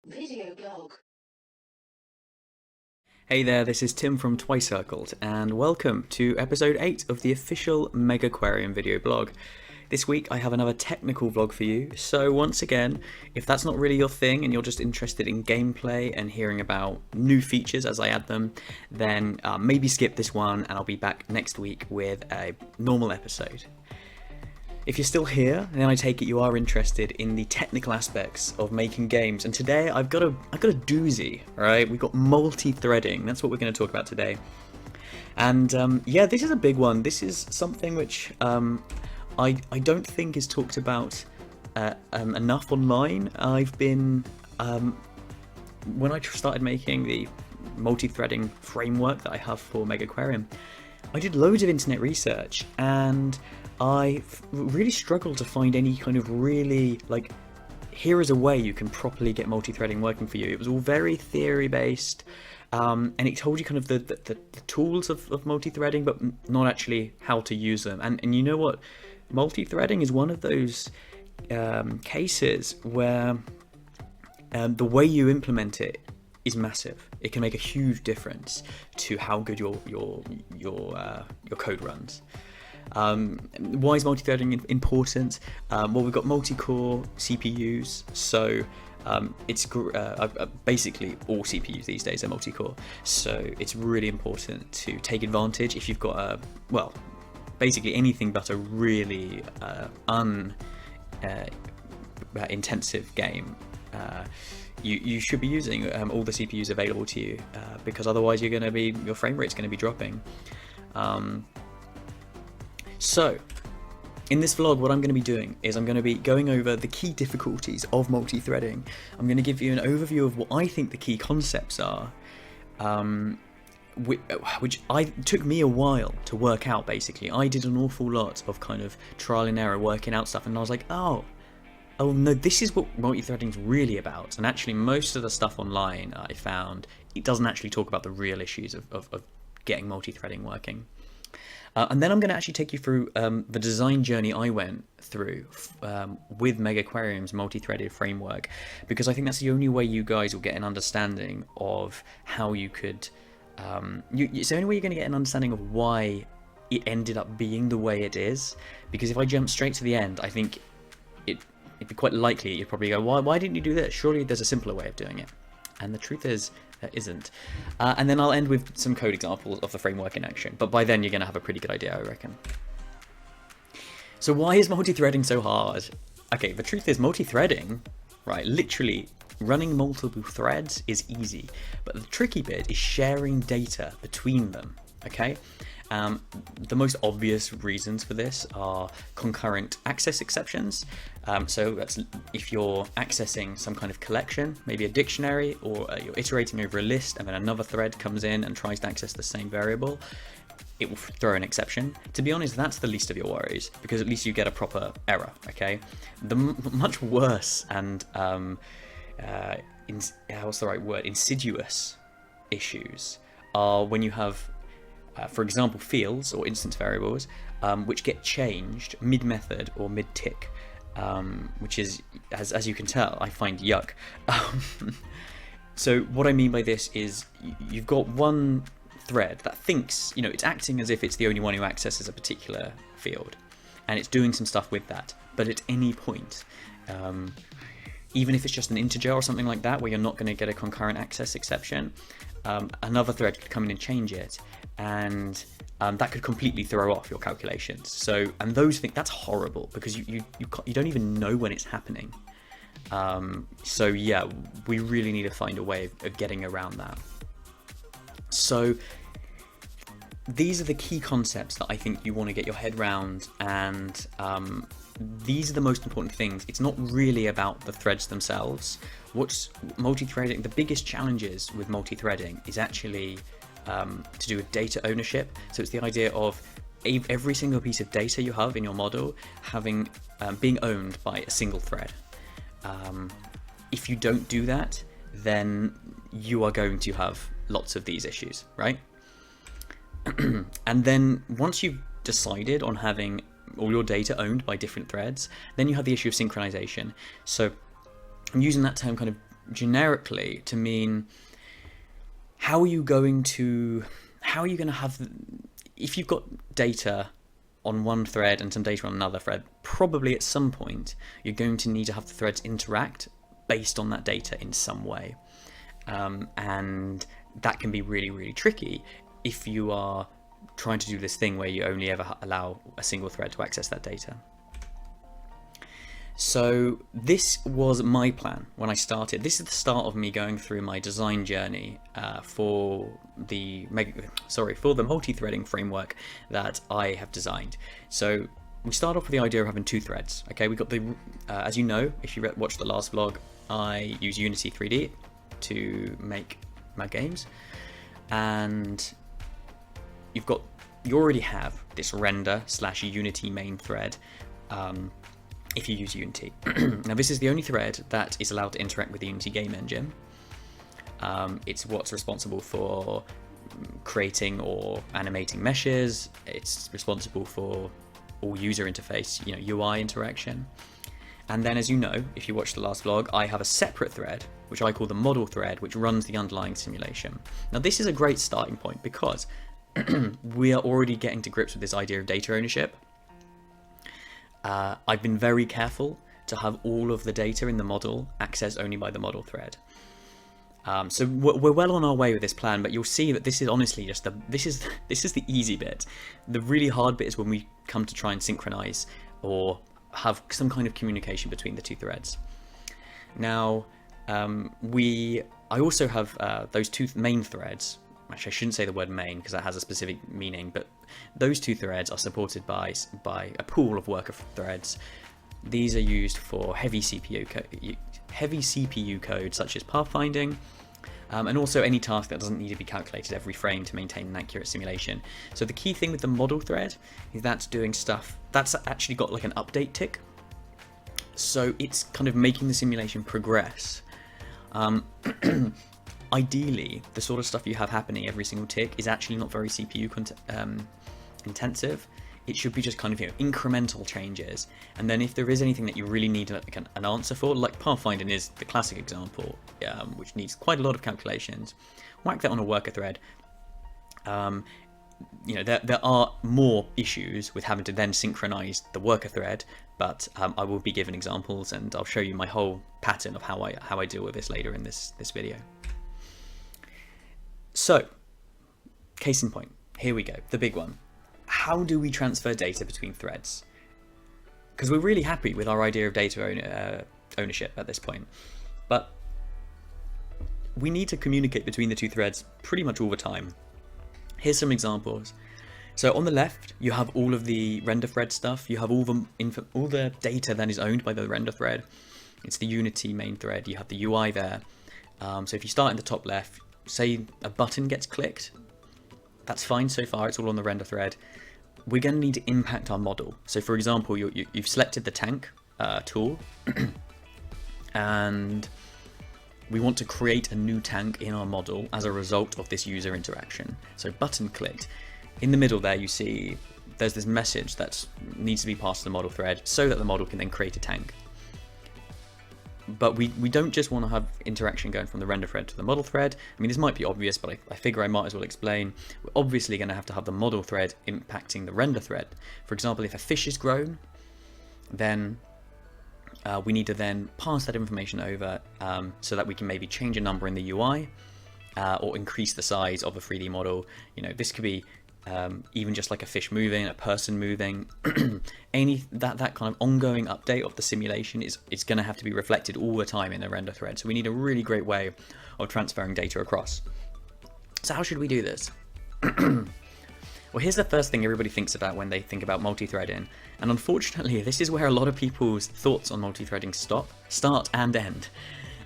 Video blog. Hey there, this is Tim from Twice Circled, and welcome to episode 8 of the official Megaquarium video blog. This week I have another technical vlog for you, so once again, if that's not really your thing and you're just interested in gameplay and hearing about new features as I add them, then maybe skip this one and I'll be back next week with a normal episode. If you're still here, then I take it you are interested in the technical aspects of making games. And today I've got a doozy, right? We've got multi-threading. That's what we're going to talk about today. And yeah, this is a big one. This is something which I don't think is talked about enough online. I've been when I started making the multi-threading framework that I have for Megaquarium, I did loads of internet research and I really struggled to find any kind of really, like, here is a way you can properly get multi-threading working for you. It was all very theory-based, and it told you kind of the tools of multi-threading, but not actually how to use them. And you know what? Multi-threading is one of those cases where the way you implement it is massive. It can make a huge difference to how good your code runs. Why is multi-threading important? Well, we've got multi-core CPUs, so it's basically all CPUs these days are multi-core, so it's really important to take advantage if you've got basically anything but a really intensive game. You should be using all the CPUs available to you, because otherwise your frame rate's going to be dropping. So, in this vlog, what I'm going to be doing is I'm going to be going over the key difficulties of multi-threading. I'm going to give you an overview of what I think the key concepts are, which took me a while to work out, basically. I did an awful lot of kind of trial and error working out stuff, and I was like, oh no, this is what multi-threading is really about. And actually, most of the stuff online I found, it doesn't actually talk about the real issues of getting multi-threading working. And then I'm going to actually take you through the design journey I went through with Megaquarium's multi-threaded framework, because I think that's the only way you guys will get an understanding of how you could... it's the only way you're going to get an understanding of why it ended up being the way it is. Because if I jump straight to the end, I think it'd be quite likely you'd probably go, why didn't you do this? Surely there's a simpler way of doing it. And the truth is, there isn't. And then I'll end with some code examples of the framework in action. But by then, you're going to have a pretty good idea, I reckon. So why is multi-threading so hard? Okay, the truth is multi-threading, right, literally running multiple threads is easy. But the tricky bit is sharing data between them, okay? The most obvious reasons for this are concurrent access exceptions. So that's if you're accessing some kind of collection, maybe a dictionary, or you're iterating over a list and then another thread comes in and tries to access the same variable, it will throw an exception. To be honest, that's the least of your worries, because at least you get a proper error, okay? The much worse and, what's the right word, insidious issues are when you have for example, fields or instance variables which get changed mid-method or mid-tick, which is, as you can tell, I find yuck. So what I mean by this is you've got one thread that thinks, it's acting as if it's the only one who accesses a particular field, and it's doing some stuff with that. But at any point, even if it's just an integer or something like that, where you're not going to get a concurrent access exception, another thread could come in and change it, and that could completely throw off your calculations. So, and those things, that's horrible, because you don't even know when it's happening. So yeah, we really need to find a way of getting around that. So these are the key concepts that I think you want to get your head around, and these are the most important things. It's not really about the threads themselves. What's multi-threading, the biggest challenges with multi-threading is actually to do with data ownership. So it's the idea of every single piece of data you have in your model being owned by a single thread. If you don't do that, then you are going to have lots of these issues, right? And then once you've decided on having all your data owned by different threads, then you have the issue of synchronization. So I'm using that term kind of generically to mean how are you going to have, if you've got data on one thread and some data on another thread, probably at some point you're going to need to have the threads interact based on that data in some way. And that can be really, really tricky if you are trying to do this thing where you only ever allow a single thread to access that data. So this was my plan when I started. This is the start of me going through my design journey for the multi-threading framework that I have designed. So we start off with the idea of having two threads. Okay, we got the as you know, if you watched the last vlog, I use Unity 3D to make my games, and you already have this render/Unity main thread. If you use Unity. Now this is the only thread that is allowed to interact with the Unity game engine. It's what's responsible for creating or animating meshes. It's responsible for all user interface, UI interaction. And then, as you know, if you watched the last vlog, I have a separate thread, which I call the model thread, which runs the underlying simulation. Now this is a great starting point because we are already getting to grips with this idea of data ownership. I've been very careful to have all of the data in the model accessed only by the model thread. So we're well on our way with this plan, but you'll see that this is honestly just this is the easy bit. The really hard bit is when we come to try and synchronize or have some kind of communication between the two threads. Now, I also have those two main threads. Actually, I shouldn't say the word main because that has a specific meaning, but those two threads are supported by a pool of worker threads. These are used for heavy CPU code such as pathfinding, and also any task that doesn't need to be calculated every frame to maintain an accurate simulation. So the key thing with the model thread is that's doing stuff that's actually got like an update tick. So it's kind of making the simulation progress. Ideally, the sort of stuff you have happening every single tick is actually not very CPU intensive. It should be just kind of incremental changes, and then if there is anything that you really need like an answer for, like pathfinding is the classic example, which needs quite a lot of calculations, whack that on a worker thread. There are more issues with having to then synchronize the worker thread, but I will be given examples and I'll show you my whole pattern of how I deal with this later in this video. So, case in point, here we go, the big one. How do we transfer data between threads? Because we're really happy with our idea of data ownership at this point, but we need to communicate between the two threads pretty much all the time. Here's some examples. So on the left, you have all of the render thread stuff. You have all the data that is owned by the render thread. It's the Unity main thread. You have the UI there. So if you start in the top left, say a button gets clicked, that's fine so far, it's all on the render thread. We're going to need to impact our model. So for example, you've selected the tank tool, and we want to create a new tank in our model as a result of this user interaction. So button clicked. In the middle there you see there's this message that needs to be passed to the model thread so that the model can then create a tank. But we don't just want to have interaction going from the render thread to the model thread. I mean, this might be obvious, but I figure I might as well explain. We're obviously going to have the model thread impacting the render thread. For example, if a fish is grown, then we need to then pass that information over so that we can maybe change a number in the UI or increase the size of a 3D model. This could be even just like a fish moving, a person moving, that kind of ongoing update of the simulation is going to have to be reflected all the time in the render thread. So we need a really great way of transferring data across. So how should we do this? Well, here's the first thing everybody thinks about when they think about multi-threading, and unfortunately this is where a lot of people's thoughts on multi-threading start and end,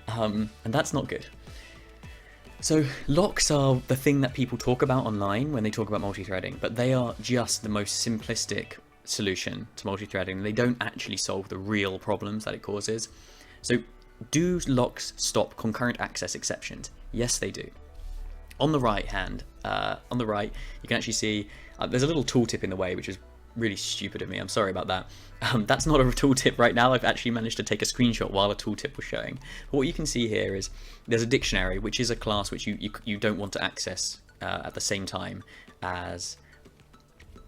and that's not good. So locks are the thing that people talk about online when they talk about multi-threading, but they are just the most simplistic solution to multi-threading. They don't actually solve the real problems that it causes. So do locks stop concurrent access exceptions? Yes, they do. On the right, you can actually see there's a little tooltip in the way, which is really stupid of me. I'm sorry about that. That's not a tooltip right now. I've actually managed to take a screenshot while a tooltip was showing. But what you can see here is there's a dictionary, which is a class which you don't want to access at the same time as...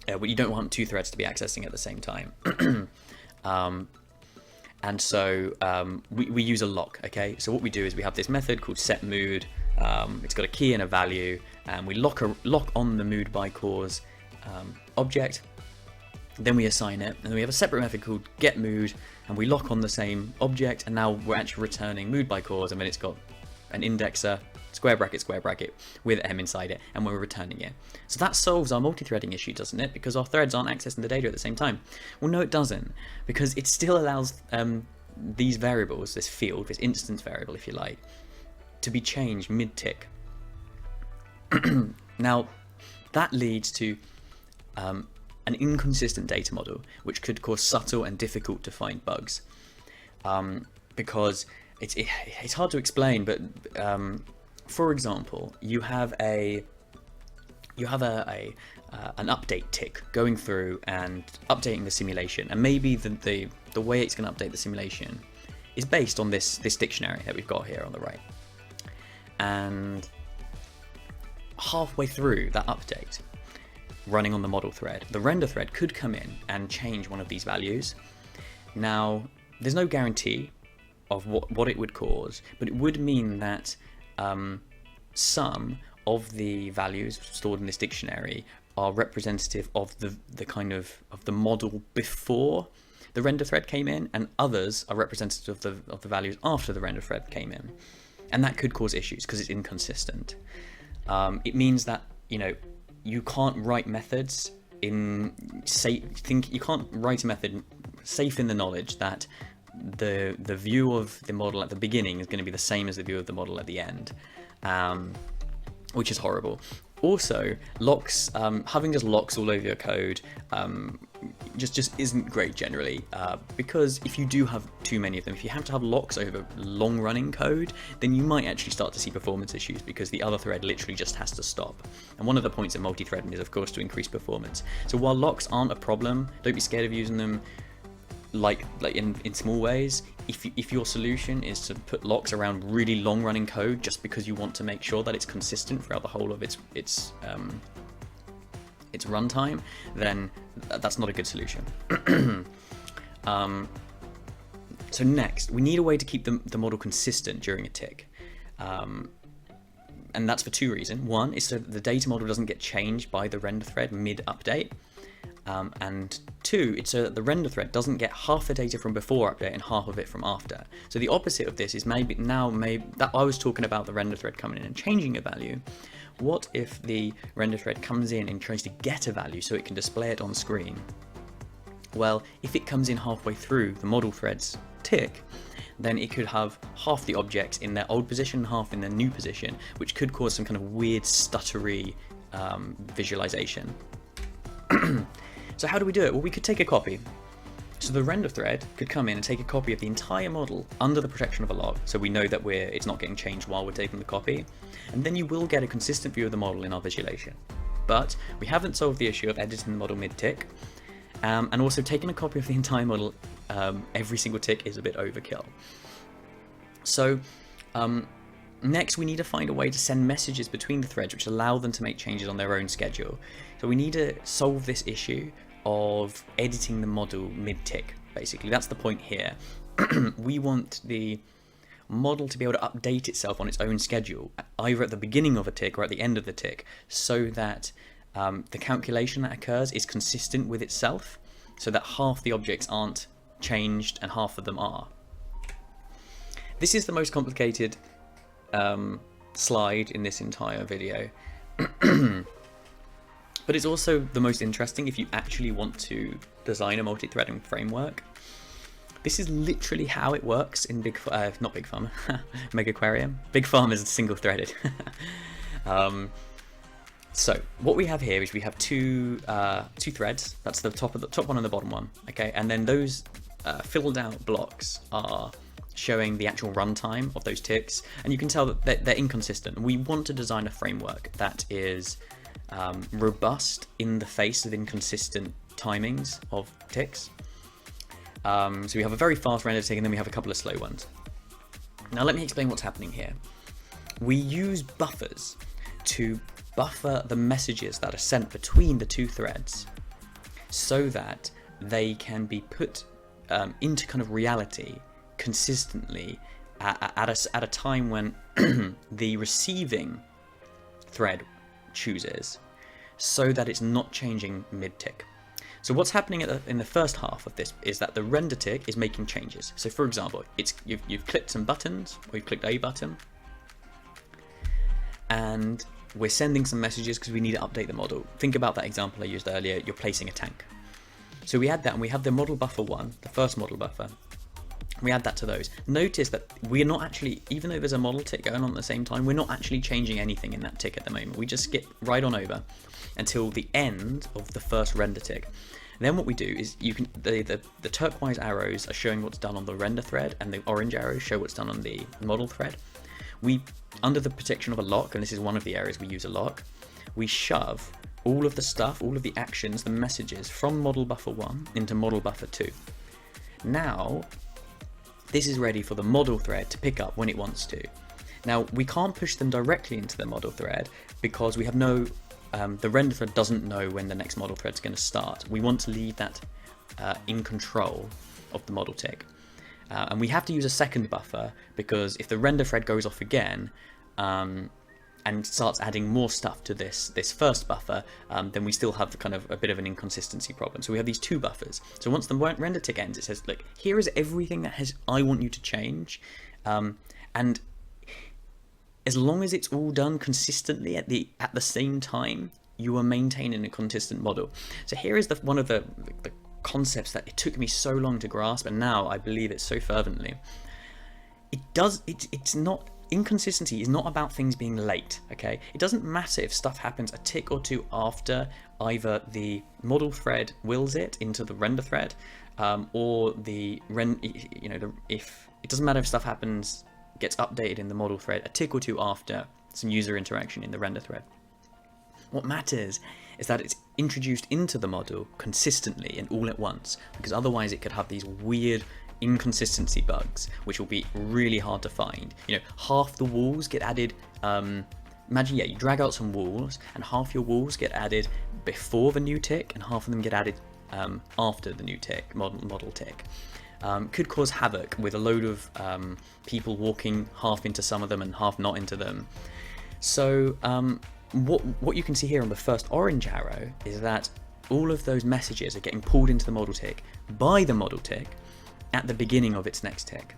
well, you don't want two threads to be accessing at the same time. And so we use a lock, okay? So what we do is we have this method called setMood. It's got a key and a value, and we lock on the mood by cause object. Then we assign it, and then we have a separate method called getMood, and we lock on the same object, and now we're actually returning mood by cause, and then it's got an indexer, square bracket, with M inside it, and we're returning it. So that solves our multi-threading issue, doesn't it? Because our threads aren't accessing the data at the same time. Well, no, it doesn't, because it still allows these variables, this field, this instance variable, if you like, to be changed mid-tick. Now, that leads to an inconsistent data model, which could cause subtle and difficult to find bugs, because it's hard to explain. But for example, you have an update tick going through and updating the simulation, and maybe the way it's going to update the simulation is based on this dictionary that we've got here on the right. And halfway through that update, running on the model thread, the render thread could come in and change one of these values. Now, there's no guarantee of what it would cause, but it would mean that some of the values stored in this dictionary are representative of the model before the render thread came in, and others are representative of the values after the render thread came in. And that could cause issues because it's inconsistent. It means that, you can't write methods you can't write a method safe in the knowledge that the view of the model at the beginning is going to be the same as the view of the model at the end, which is horrible. Also, locks, having just locks all over your code just isn't great generally, because if you do have too many of them, if you have to have locks over long running code, then you might actually start to see performance issues because the other thread literally just has to stop. And one of the points of multi-threading is, of course, to increase performance. So while locks aren't a problem, don't be scared of using them like in small ways. If your solution is to put locks around really long running code just because you want to make sure that it's consistent throughout the whole of its runtime, then that's not a good solution. So next, we need a way to keep the model consistent during a tick. And that's for two reasons. One is so that the data model doesn't get changed by the render thread mid-update. And two, it's so that the render thread doesn't get half the data from before update and half of it from after. So the opposite of this is maybe that I was talking about the render thread coming in and changing a value. What if the render thread comes in and tries to get a value so it can display it on screen? Well, if it comes in halfway through the model thread's tick, then it could have half the objects in their old position, half in their new position, which could cause some kind of weird stuttery visualization. So how do we do it? Well, we could take a copy. So the render thread could come in and take a copy of the entire model under the protection of a log, so we know that it's not getting changed while we're taking the copy, and then you will get a consistent view of the model in our visualization. But we haven't solved the issue of editing the model mid-tick, and also taking a copy of the entire model every single tick is a bit overkill. So next, we need to find a way to send messages between the threads which allow them to make changes on their own schedule. So we need to solve this issue of editing the model mid-tick, basically. That's the point here. We want the model to be able to update itself on its own schedule, either at the beginning of a tick or at the end of the tick, so that the calculation that occurs is consistent with itself, so that half the objects aren't changed and half of them are. This is the most complicated slide in this entire video. But it's also the most interesting if you actually want to design a multi-threading framework. This is literally how it works in not Big Farm, Megaquarium. Big Farm is single-threaded. So what we have here is we have two threads. That's the top one and the bottom one. Okay, and then those filled out blocks are showing the actual runtime of those ticks, and you can tell that they're inconsistent. We want to design a framework that is robust in the face of inconsistent timings of ticks. So we have a very fast render tick, and then we have a couple of slow ones. Now let me explain what's happening here. We use buffers to buffer the messages that are sent between the two threads so that they can be put into kind of reality consistently at a time when the receiving thread chooses, so that it's not changing mid-tick. So what's happening in the first half of this is that the render tick is making changes. So for example, you've clicked some buttons, or you've clicked a button, and we're sending some messages because we need to update the model. Think about that example I used earlier. You're placing a tank. So we add that, and we have the model buffer 1, the first model buffer. We add that to those. Notice that we're not actually, even though there's a model tick going on at the same time, we're not actually changing anything in that tick at the moment. We just skip right on over until the end of the first render tick. Then what we do is the turquoise arrows are showing what's done on the render thread, and the orange arrows show what's done on the model thread. We, under the protection of a lock, and this is one of the areas we use a lock, we shove all of the stuff, all of the actions, the messages from model buffer 1 into model buffer 2. Now, this is ready for the model thread to pick up when it wants to. Now, we can't push them directly into the model thread because we have no, the render thread doesn't know when the next model thread is going to start. We want to leave that in control of the model tick. And we have to use a second buffer because if the render thread goes off again and starts adding more stuff to this first buffer, then we still have kind of a bit of an inconsistency problem. So we have these two buffers. So once the render tick ends, it says, look, here is everything that I want you to change. And as long as it's all done consistently at the same time, you are maintaining a consistent model. So here is one of the concepts that it took me so long to grasp, and now I believe it so fervently. It's not, inconsistency is not about things being late, okay? It doesn't matter if stuff happens a tick or two after either the model thread wills it into the render thread, or if it doesn't matter if stuff gets updated in the model thread a tick or two after some user interaction in the render thread. What matters is that it's introduced into the model consistently and all at once, because otherwise it could have these weird inconsistency bugs which will be really hard to find. Half the walls get added, imagine, you drag out some walls and half your walls get added before the new tick and half of them get added after the new tick, model tick. Could cause havoc with a load of people walking half into some of them and half not into them. So what you can see here on the first orange arrow is that all of those messages are getting pulled into the model tick by the model tick at the beginning of its next tick,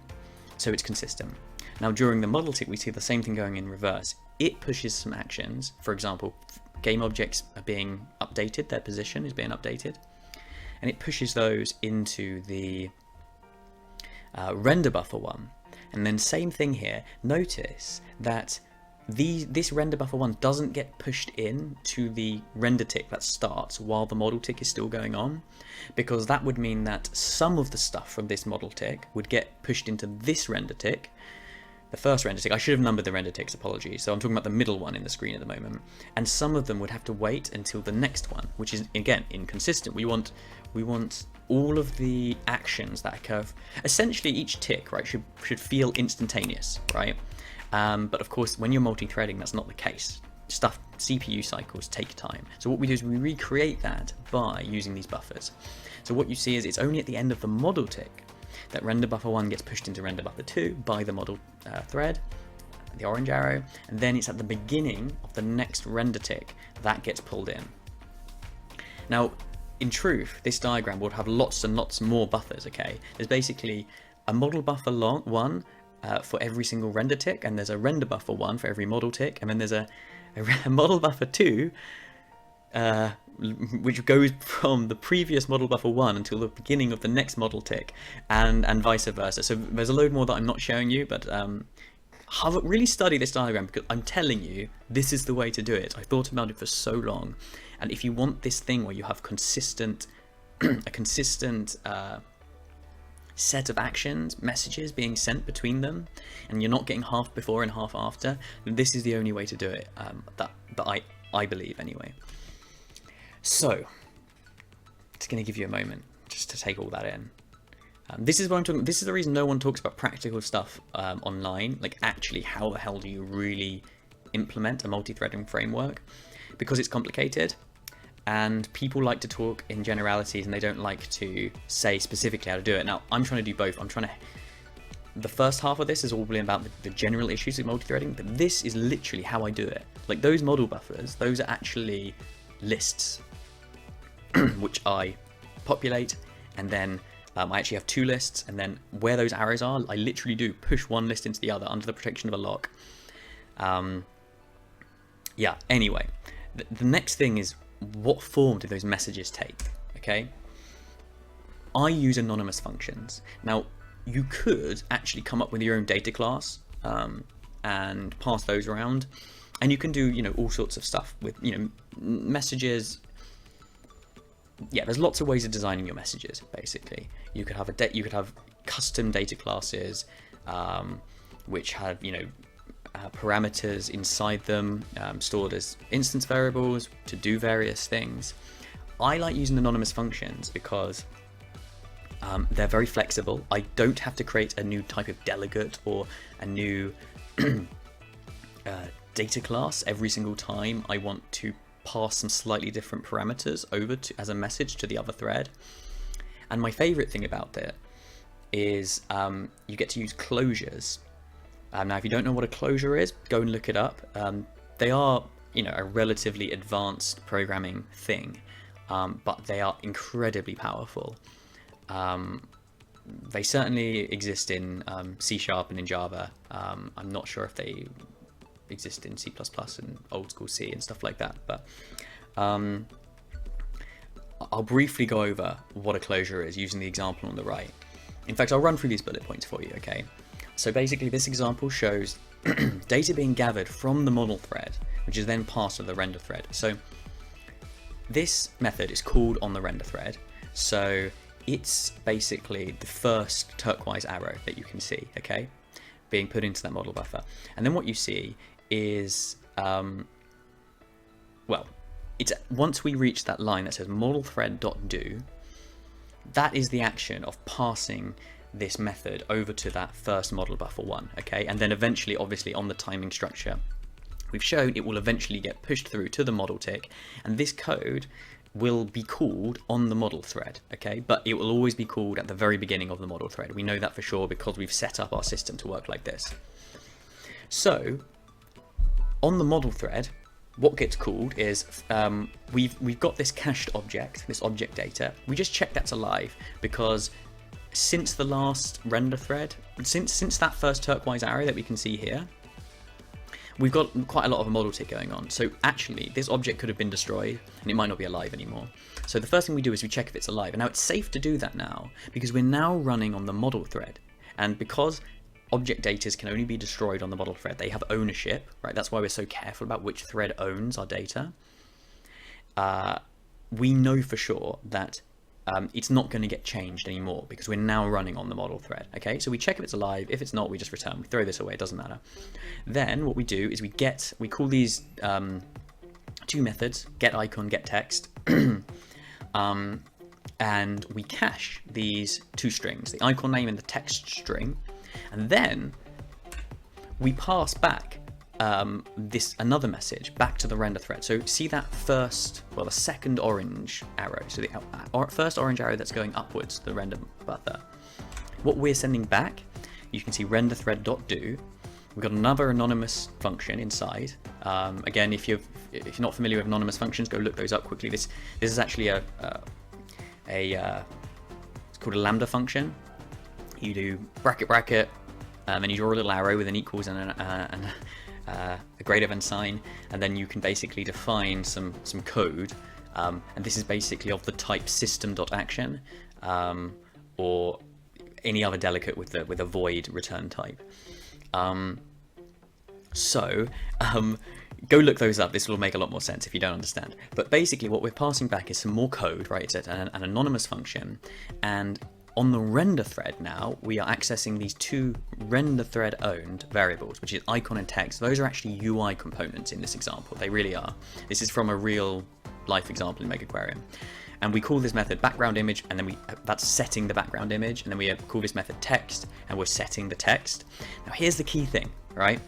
so it's consistent. Now during the model tick we see the same thing going in reverse. It pushes some actions, for example, game objects are being updated, their position is being updated, and it pushes those into the render buffer 1. And then same thing here, notice that this render buffer 1 doesn't get pushed in to the render tick that starts while the model tick is still going on, because that would mean that some of the stuff from this model tick would get pushed into this render tick, the first render tick. I should have numbered the render ticks, apologies. So I'm talking about the middle one in the screen at the moment, and some of them would have to wait until the next one, which is again inconsistent. We want all of the actions that occur, essentially each tick, right, should feel instantaneous, right? But of course, when you're multi-threading, that's not the case. CPU cycles take time. So what we do is we recreate that by using these buffers. So what you see is it's only at the end of the model tick that render buffer 1 gets pushed into render buffer 2 by the model thread, the orange arrow, and then it's at the beginning of the next render tick that gets pulled in. Now, in truth, this diagram would have lots and lots more buffers, okay? There's basically a model buffer 1 for every single render tick, and there's a render buffer 1 for every model tick, and then there's a model buffer 2 which goes from the previous model buffer 1 until the beginning of the next model tick, and vice versa. So there's a load more that I'm not showing you, but really study this diagram, because I'm telling you, this is the way to do it. I thought about it for so long, and if you want this thing where you have a consistent set of actions, messages being sent between them, and you're not getting half before and half after, then this is the only way to do it, that I believe anyway. So Just going to give you a moment just to take all that in. This is what I'm talking. This is the reason no one talks about practical stuff online. Like, actually, how the hell do you really implement a multi-threading framework? Because it's complicated, and people like to talk in generalities, and they don't like to say specifically how to do it. Now, I'm trying to do both. The first half of this is all really about the general issues of multi-threading, but this is literally how I do it. Like, those model buffers, those are actually lists, which I populate, and then I actually have two lists, and then where those arrows are, I literally do push one list into the other under the protection of a lock. Yeah, anyway, the next thing is, what form do those messages take? Okay, I use anonymous functions. Now, you could actually come up with your own data class and pass those around, and you can do, you know, all sorts of stuff with, you know, messages. Yeah, there's lots of ways of designing your messages. Basically, you could have custom data classes, which have, you know, parameters inside them, stored as instance variables to do various things. I like using anonymous functions because they're very flexible. I don't have to create a new type of delegate or a new data class every single time I want to pass some slightly different parameters over to as a message to the other thread. And my favorite thing about that is you get to use closures. Now, if you don't know what a closure is, go and look it up. They are, you know, a relatively advanced programming thing, but they are incredibly powerful. They certainly exist in C# and in Java. I'm not sure if they exist in C++ and old school C and stuff like that, but I'll briefly go over what a closure is using the example on the right. In fact, I'll run through these bullet points for you, okay? So basically, this example shows data being gathered from the model thread, which is then passed to the render thread. So this method is called on the render thread. So it's basically the first turquoise arrow that you can see, okay, being put into that model buffer. And then what you see is, well, it's once we reach that line that says model thread.do, that is the action of passing this method over to that first model buffer one, okay? And then eventually, obviously, on the timing structure we've shown, it will eventually get pushed through to the model tick, and this code will be called on the model thread, okay? But it will always be called at the very beginning of the model thread. We know that for sure because we've set up our system to work like this. So on the model thread, what gets called is we've got this cached object, this object data. We just check that's alive because since the last render thread, since that first turquoise arrow that we can see here, we've got quite a lot of a model tick going on. So actually, this object could have been destroyed and it might not be alive anymore. So the first thing we do is we check if it's alive. And now it's safe to do that now because we're now running on the model thread. And because object data can only be destroyed on the model thread, they have ownership, right? That's why we're so careful about which thread owns our data. We know for sure that it's not going to get changed anymore because we're now running on the model thread, okay? So we check if it's alive. If it's not, we just return. We throw this away. It doesn't matter. Then what we do is we call these two methods, get icon, get text, and we cache these two strings, the icon name and the text string, and then we pass back another message back to the render thread. So see that the second orange arrow, so the first orange arrow that's going upwards, the render buffer. What we're sending back, you can see render thread.do. We've got another anonymous function inside. Again, if you're not familiar with anonymous functions, go look those up quickly. This is actually it's called a lambda function. You do bracket, and you draw a little arrow with an equals and a greater than sign, and then you can basically define some code, and this is basically of the type system.action or any other delegate with a void return type. Go look those up. This will make a lot more sense if you don't understand. But basically what we're passing back is some more code, right? It's an anonymous function, and on the render thread now, we are accessing these two render thread owned variables, which is icon and text. Those are actually UI components in this example. They really are. This is from a real life example in Megaquarium. And we call this method background image, and then that's setting the background image, and then we call this method text, and we're setting the text. Now here's the key thing, right?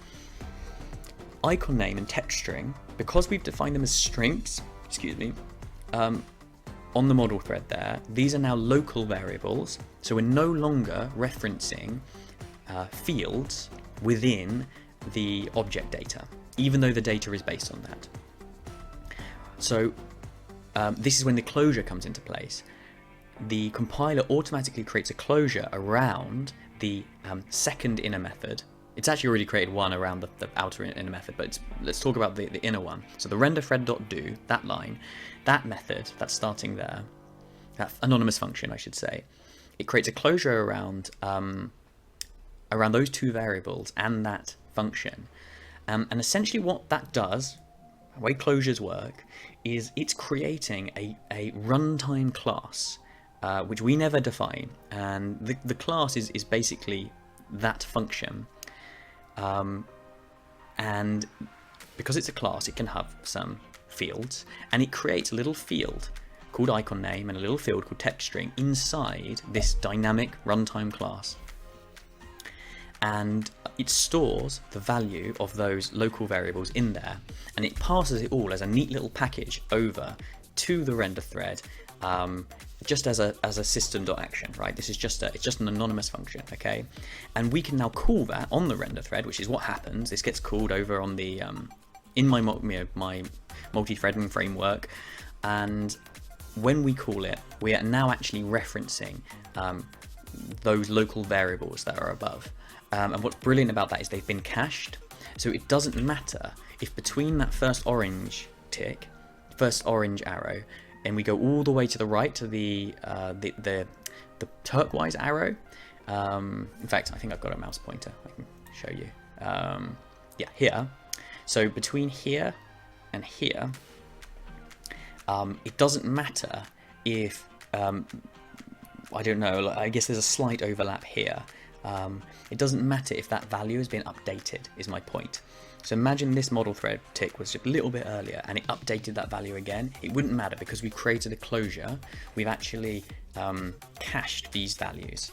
Icon name and text string, because we've defined them as strings, on the model thread there, these are now local variables, so we're no longer referencing fields within the object data, even though the data is based on that. So this is when the closure comes into place. The compiler automatically creates a closure around the second inner method. It's actually already created one around the outer inner method, but let's talk about the inner one. So the renderThread.do, that line, that method that's starting there, that anonymous function, I should say, it creates a closure around those two variables and that function. And essentially what that does, the way closures work, is it's creating a runtime class, which we never define, and the class is basically that function. And because it's a class, it can have some fields, and it creates a little field called icon name and a little field called text string inside this dynamic runtime class. And it stores the value of those local variables in there, and it passes it all as a neat little package over to the render thread, just as a system.action, right? This is just an anonymous function, okay? And we can now call that on the render thread, which is what happens. This gets called over on the in my multi-threading framework, and when we call it, we are now actually referencing those local variables that are above. And what's brilliant about that is they've been cached, so it doesn't matter if between that first orange arrow, and we go all the way to the right to the turquoise arrow. In fact, I think I've got a mouse pointer. I can show you. Yeah, here. So between here and here, it doesn't matter if I don't know. I guess there's a slight overlap here. It doesn't matter if that value has been updated, is my point. So imagine this model thread tick was just a little bit earlier and it updated that value again. It wouldn't matter because we created a closure. We've actually cached these values.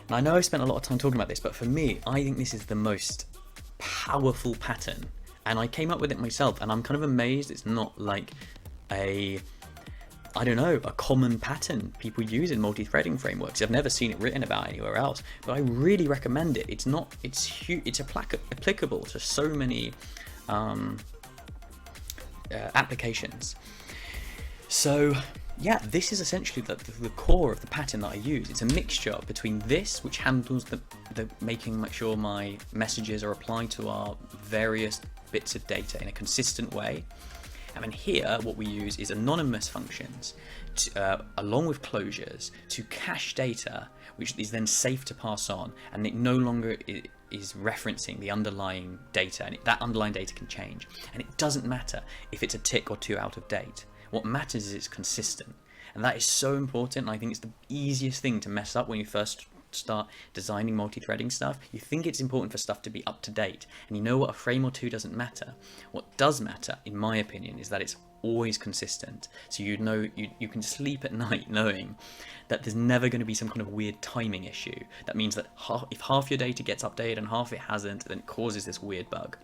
Now I know I spent a lot of time talking about this, but for me, I think this is the most powerful pattern. And I came up with it myself, and I'm kind of amazed it's not like a common pattern people use in multi-threading frameworks. I've never seen it written about anywhere else, but I really recommend it. It's applicable to so many applications. So yeah, this is essentially the core of the pattern that I use. It's a mixture between this, which handles the making sure my messages are applied to our various bits of data in a consistent way. And then here, what we use is anonymous functions along with closures to cache data, which is then safe to pass on, and it no longer is referencing the underlying data, and that underlying data can change. And it doesn't matter if it's a tick or two out of date. What matters is it's consistent, and that is so important. And I think it's the easiest thing to mess up when you first start designing multi-threading stuff. You think it's important for stuff to be up to date, and you know what, a frame or two doesn't matter. What does matter, in my opinion, is that it's always consistent. So you can sleep at night knowing that there's never going to be some kind of weird timing issue. That means that if half your data gets updated and half it hasn't, then it causes this weird bug.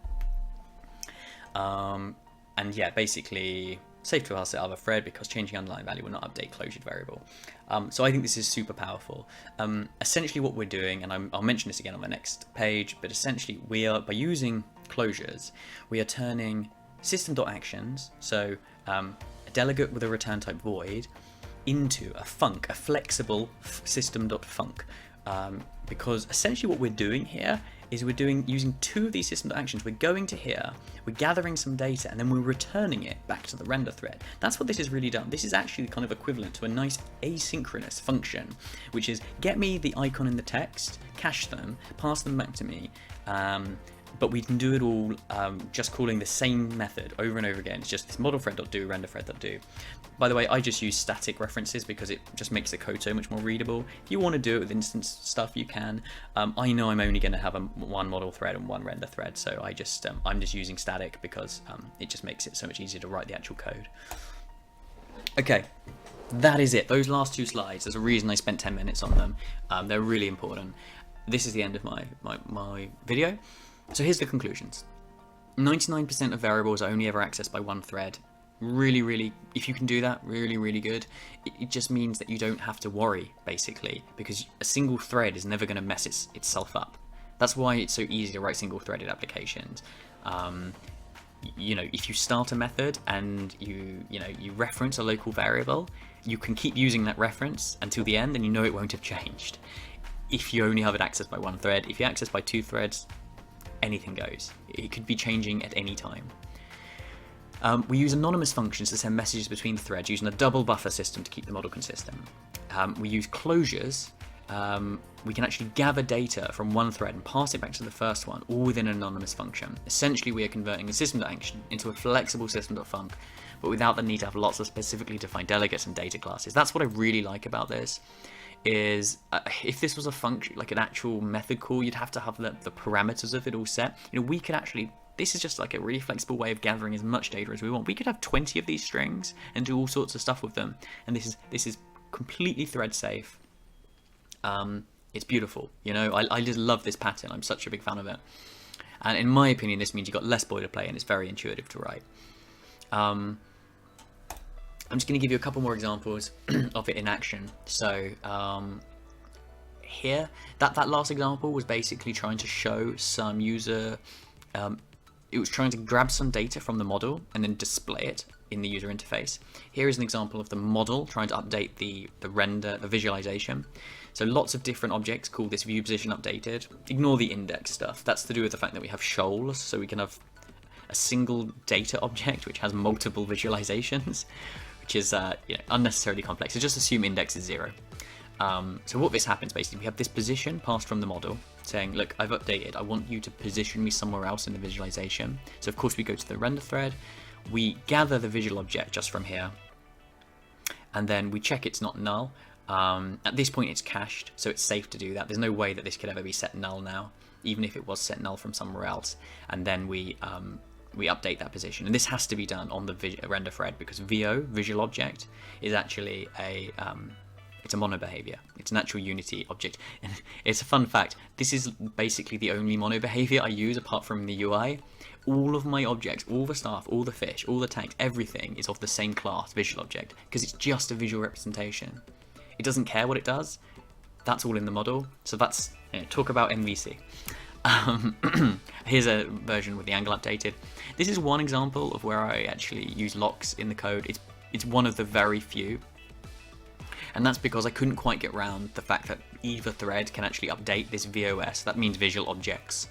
And yeah, basically safe to pass it out of a thread because changing underlying value will not update closure variable. So I think this is super powerful. Essentially what we're doing, and I'll mention this again on the next page, but essentially we are, by using closures, we are turning system.actions, so a delegate with a return type void, into a flexible system.func. Because essentially what we're doing here is using two of these system actions. We're going to here, we're gathering some data, and then we're returning it back to the render thread. That's what this is really done. This is actually kind of equivalent to a nice asynchronous function, which is get me the icon in the text, cache them, pass them back to me. But we can do it all just calling the same method over and over again. It's just this model_thread.do, render_thread.do. By the way, I just use static references because it just makes the code so much more readable. If you want to do it with instance stuff, you can. I know I'm only going to have one model thread and one render thread, so I'm just using static because it just makes it so much easier to write the actual code. Okay, that is it. Those last 2 slides, there's a reason I spent 10 minutes on them. They're really important. This is the end of my video. So here's the conclusions. 99% of variables are only ever accessed by one thread. Really, if you can do that, really good. It just means that you don't have to worry, basically, because a single thread is never going to mess itself up. That's why it's so easy to write single-threaded applications. You know, if you start a method and you reference a local variable, you can keep using that reference until the end, and you know it won't have changed. If you only have it accessed by one thread, if you access by 2 threads, anything goes. It could be changing at any time. We use anonymous functions to send messages between threads using a double buffer system to keep the model consistent. We use closures. We can actually gather data from one thread and pass it back to the first one, all within an anonymous function. Essentially, we are converting a system.action into a flexible system.func, but without the need to have lots of specifically defined delegates and data classes. That's what I really like about this. Is if this was a function, like an actual method call, you'd have to have the parameters of it all set. You know, we could actually, this is just like a really flexible way of gathering as much data as we want. We could have 20 of these strings and do all sorts of stuff with them. And this is completely thread safe. It's beautiful. You know, I just love this pattern. I'm such a big fan of it. And in my opinion, this means you've got less boilerplate and it's very intuitive to write. I'm just going to give you a couple more examples of it in action. So here, that last example was basically trying to show some user, it was trying to grab some data from the model and then display it in the user interface. Here is an example of the model trying to update the render, the visualization. So lots of different objects call this view position updated. Ignore the index stuff. That's to do with the fact that we have shoals, so we can have a single data object which has multiple visualizations, which is unnecessarily complex. So just assume index is 0. So what this happens, basically, we have this position passed from the model saying, look, I've updated. I want you to position me somewhere else in the visualization. So of course we go to the render thread. We gather the visual object just from here. And then we check it's not null. At this point it's cached, so it's safe to do that. There's no way that this could ever be set null now, even if it was set null from somewhere else. And then we update that position, and this has to be done on the render thread because VO, visual object, is actually it's a mono behavior. It's an actual Unity object. And it's a fun fact. This is basically the only mono behavior I use apart from the UI. All of my objects, all the stuff, all the fish, all the text, everything is of the same class, visual object, because it's just a visual representation. It doesn't care what it does. That's all in the model. So that's, talk about MVC. Here's a version with the angle updated. This is one example of where I actually use locks in the code. It's one of the very few. And that's because I couldn't quite get around the fact that either thread can actually update this VOS. That means visual objects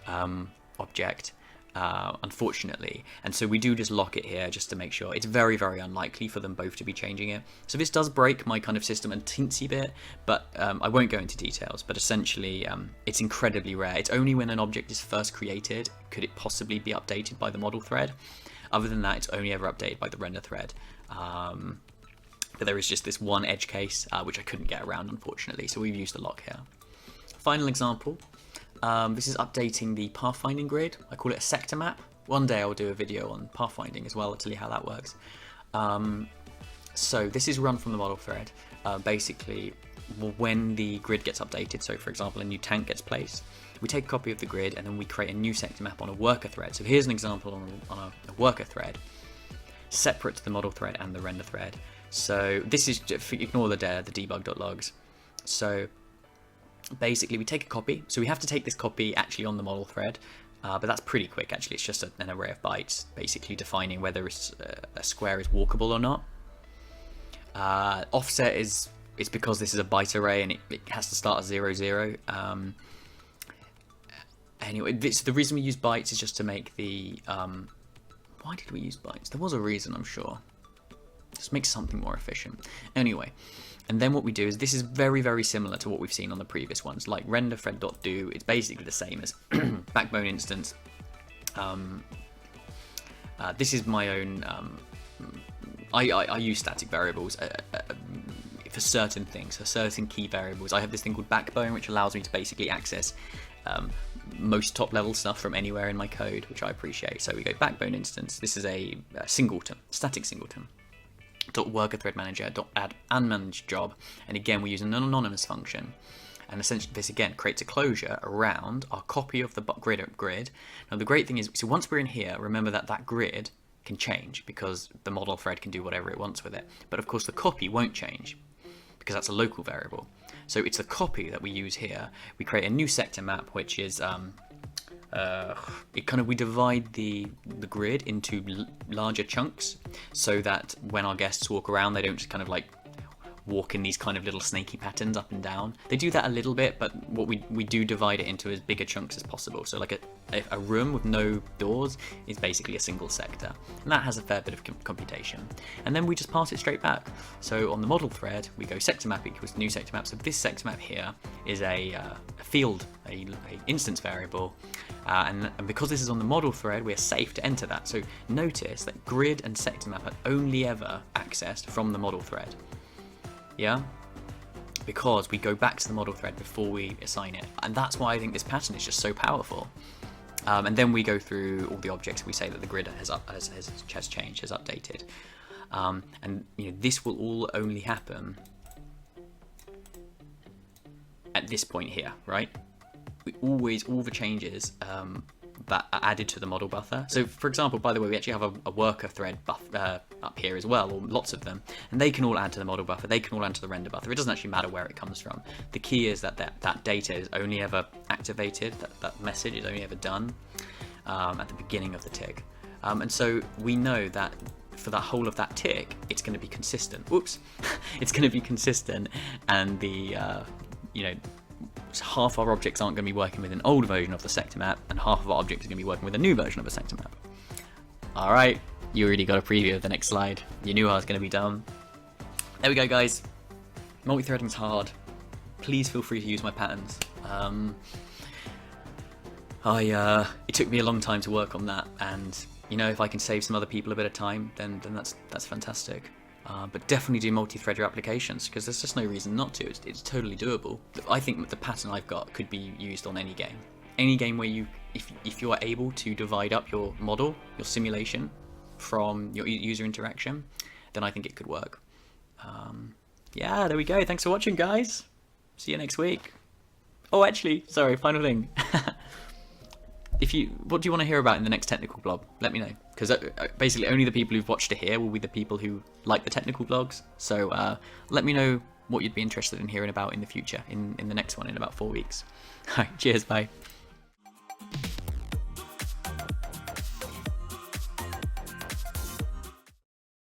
object, unfortunately. And so we do just lock it here just to make sure. It's very, very unlikely for them both to be changing it. So this does break my kind of system a teensy bit, but I won't go into details. But essentially, it's incredibly rare. It's only when an object is first created could it possibly be updated by the model thread. Other than that, it's only ever updated by the render thread. But there is just this one edge case, which I couldn't get around, unfortunately. So we've used the lock here. Final example. This is updating the pathfinding grid. I call it a sector map. One day I'll do a video on pathfinding as well to tell you how that works. So this is run from the model thread. Basically, when the grid gets updated, so for example, a new tank gets placed, we take a copy of the grid and then we create a new sector map on a worker thread. So here's an example on a worker thread, separate to the model thread and the render thread. So this is, ignore the debug.logs. So basically we take a copy. So we have to take this copy actually on the model thread, but that's pretty quick actually. It's just an array of bytes basically defining whether a square is walkable or not. Offset is because this is a byte array and it has to start at 0, 0. Anyway, the reason we use bytes is just to make the... why did we use bytes? There was a reason, I'm sure. Just make something more efficient. Anyway, and then what we do is this is very, very similar to what we've seen on the previous ones, like render thread.do. It's basically the same as backbone instance. This is my own. I use static variables for certain things, for certain key variables. I have this thing called backbone, which allows me to basically access most top level stuff from anywhere in my code, which I appreciate. So we go backbone instance. This is a singleton, static singleton. .workerThreadManager.add unmanaged job, and again we use an anonymous function. And essentially this again creates a closure around our copy of the grid. Now the great thing is, so once we're in here, remember that that grid can change because the model thread can do whatever it wants with it. But of course the copy won't change because that's a local variable. So it's the copy that we use here. We create a new sector map, which is we divide the grid into larger chunks so that when our guests walk around, they don't just kind of like walk in these kind of little snaky patterns up and down. They do that a little bit, but what we do divide it into as bigger chunks as possible. So like a room with no doors is basically a single sector, and that has a fair bit of computation. And then we just pass it straight back. So on the model thread, we go sector map equals new sector map. So this sector map here is a field, a instance variable, and because this is on the model thread, we're safe to enter that. So notice that grid and sector map are only ever accessed from the model thread. Yeah, because we go back to the model thread before we assign it, and that's why I think this pattern is just so powerful. And then we go through all the objects. We say that the grid has changed, has updated, and this will all only happen at this point here, right? All the changes that are added to the model buffer. So for example, by the way, we actually have a worker thread up here as well, or lots of them, and they can all add to the model buffer, they can all add to the render buffer. It doesn't actually matter where it comes from. The key is that data is only ever activated, that message is only ever done at the beginning of the tick. And so we know that for the whole of that tick, it's going to be consistent. Whoops. It's going to be consistent, and the half our objects aren't going to be working with an old version of the sector map, and half of our objects are going to be working with a new version of the sector map. Alright, you already got a preview of the next slide. You knew I was going to be dumb. There we go, guys. Multi-threading's hard. Please feel free to use my patterns. It took me a long time to work on that, and if I can save some other people a bit of time, then that's fantastic. But definitely do multi-thread your applications, because there's just no reason not to. It's totally doable. I think the pattern I've got could be used on any game. Any game where if you are able to divide up your model, your simulation, from your user interaction, then I think it could work. Yeah, there we go. Thanks for watching, guys. See you next week. Oh, actually, sorry, final thing. What do you want to hear about in the next technical blog? Let me know, because basically only the people who've watched it here will be the people who like the technical blogs. So let me know what you'd be interested in hearing about in the future, in the next one in about 4 weeks. All right, cheers, bye.